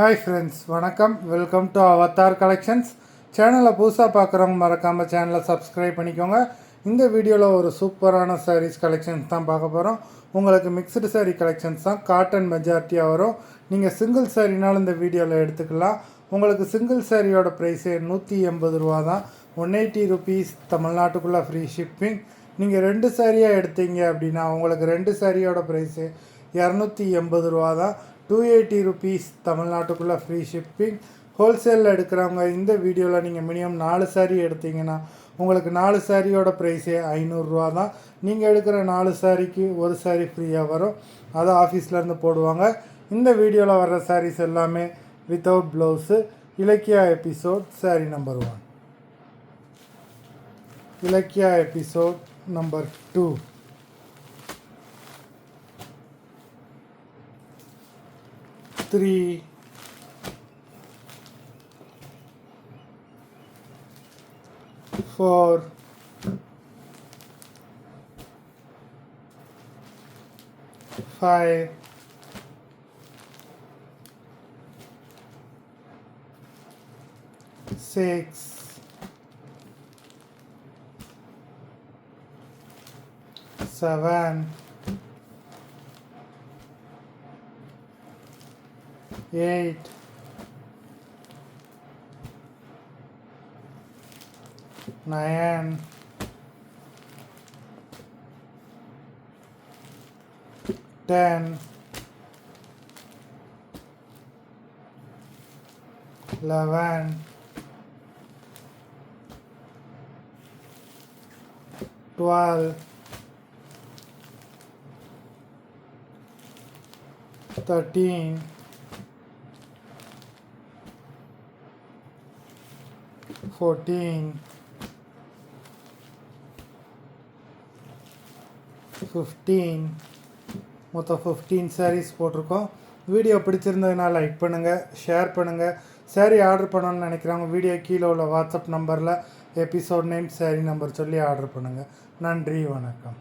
Hi friends, வணக்கம். Welcome to Avatar collections. சேனலை புதுசாக பார்க்குறவங்க மறக்காமல் சேனலை சப்ஸ்கிரைப் பண்ணிக்கோங்க. இந்த வீடியோவில் ஒரு சூப்பரான சாரீஸ் கலெக்ஷன்ஸ் தான் பார்க்க போகிறோம். உங்களுக்கு மிக்சடு சாரீ கலெக்ஷன்ஸ் தான், காட்டன் மெஜாரிட்டியாக வரும். நீங்கள் சிங்கிள் சாரீனாலும் இந்த வீடியோவில் எடுத்துக்கலாம். உங்களுக்கு சிங்கிள் சாரியோட ப்ரைஸே 180 ரூபா தான். 180 ருபீஸ், தமிழ்நாட்டுக்குள்ளே ஃப்ரீ ஷிப்பிங். நீங்கள் 2 சாரியாக எடுத்தீங்க அப்படின்னா உங்களுக்கு 2 சாரியோட ப்ரைஸு 280 ரூபா தான். 280 ருபீஸ், தமிழ்நாட்டுக்குள்ளே ஃப்ரீ ஷிப்பிங். ஹோல்சேலில் எடுக்கிறவங்க இந்த வீடியோவில் நீங்கள் மினிமம் 4 சாரீ எடுத்தீங்கன்னா உங்களுக்கு 4 சாரியோட ப்ரைஸே 500 ரூபா தான். நீங்கள் எடுக்கிற 4 சாரிக்கு ஒரு சாரீ ஃப்ரீயாக வரும். அதை ஆஃபீஸ்லேருந்து போடுவாங்க. இந்த வீடியோவில் வர்ற சாரீஸ் எல்லாமே without blouse. Ilakkiya episode sari number 1, Ilakkiya episode number 2, 3, 4, 5, 6, 7, 8, 9, 10, 11, 12, 13, 14, 15. மொத்தம் 15 சாரீஸ் போட்டிருக்கோம். வீடியோ பிடிச்சிருந்ததுனால லைக் பண்ணுங்கள், ஷேர் பண்ணுங்கள். சாரீ ஆர்டர் பண்ணணும்னு நினைக்கிறவங்க வீடியோ கீழே உள்ள வாட்ஸ்அப் நம்பரில் எபிசோட் நேம், சாரீ நம்பர் சொல்லி ஆர்டர் பண்ணுங்கள். நன்றி, வணக்கம்.